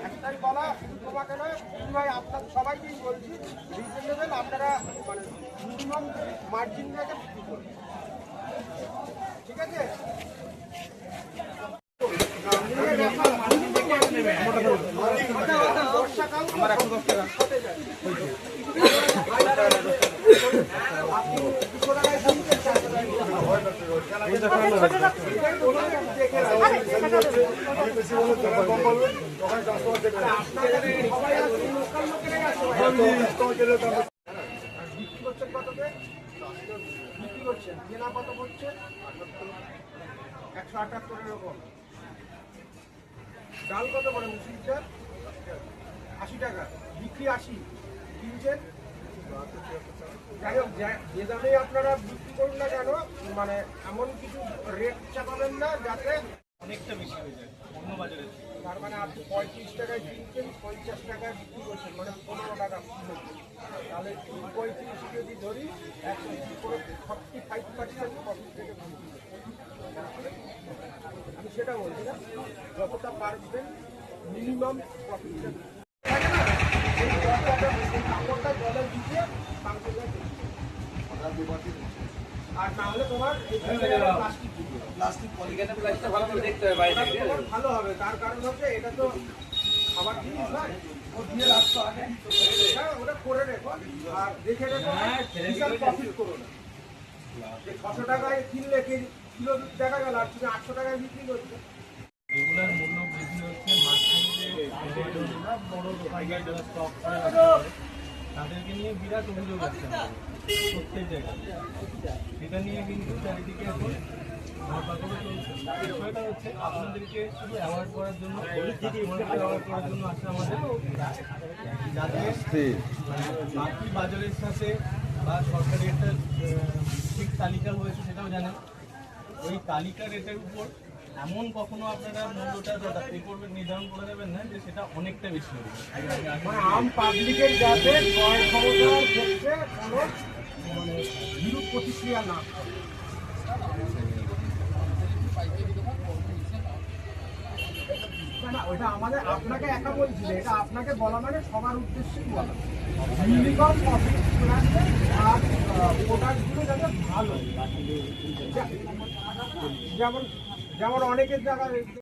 একটাই বলা, তোমাকে নয় ভাই, আপনার সবাইকেই বলছি, রিজনেবল আপনারা মানে মিনিমাম মার্জিন রেখে বিক্রি করুন, ঠিক আছে? বর্ষাকাল আমার 110 টাকা বিক্রি করছেন, কেনা কত করছে 178 এরকম। ডাল কত করে মুসুরির ডাল 80 টাকা, বিক্রি 80, কিনছেন যাই হোক যে দামে আপনারা বিক্রি করুন না কেন, মানে এমন কিছু রেট চাপাবেন না যাতে অনেকটা বেশি হয়ে যায় অন্য বাজারে। তার মানে আপনি 35 টাকায় কিনছেন, 50 টাকায় বিক্রি করছেন, মানে 15 টাকা কিলো। তাহলে 35 যদি ধরি 45% প্রফিট থেকে বিক্রি করছেন। আমি সেটা বলছি না, যতটা পারবেন মিনিমাম প্রফিটটা কাপড়টা জলে ভিজিয়ে আর না হলে তোমার প্লাস্টিক পলিথিনের প্লাস্টিকটা ভালো করে দেখতে হবে বাইরে থেকে। ভালো হবে, তার কারণ হচ্ছে এটা তো আমার জিনিস নয়, ও দিয়ে রাখতো আগে, হ্যাঁ ওটা করে রেখো আর দেখে রেখো, বিশাল প্রফিট করো না। যে 600 টাকায় কিনলে কিলো দেখা গেল আর তুমি 800 টাকায় বিক্রি করছো। এগুলোর মূল্য বৃদ্ধি হচ্ছে মাঝখানে যে বড় দোকানদার যারা স্টক করে তাদেরকে নিয়ে বিরাট অভিযোগ আসছে প্রত্যেক জায়গায়। এটা নিয়ে কিন্তু চারিদিকে এখন ধরপাকড়ও চলছে। বিষয়টা হচ্ছে আপনাদেরকে শুধু অ্যাওয়ার্ড করার জন্য, অ্যাওয়ার্ড করার জন্য আসছে আমাদের, যাতে বাকি বাজারের সাথে বা সরকারি একটা ঠিক তালিকা রয়েছে সেটাও জানেন। ওই তালিকা রেটের উপর এমন কখনো আপনারা মূল্যটা যেটা পে করবেন নির্ধারণ করে দেবেন না যে সেটা অনেকটা বেশি হবে। মানে আম পাবলিকের যাতে ক্রয় ক্ষমতার ক্ষেত্রে কোনো মানে বিরূপ প্রতিক্রিয়া না না, ওইটা আমাদের আপনাকে একা বলছি না, এটা আপনাকে বলা মানে সবার উদ্দেশ্যেই বলা। মিনিমাম প্রফিট রাখবে আর প্রোডাক্টগুলো যাতে ভালো, যেমন যেমন অনেকের জায়গায়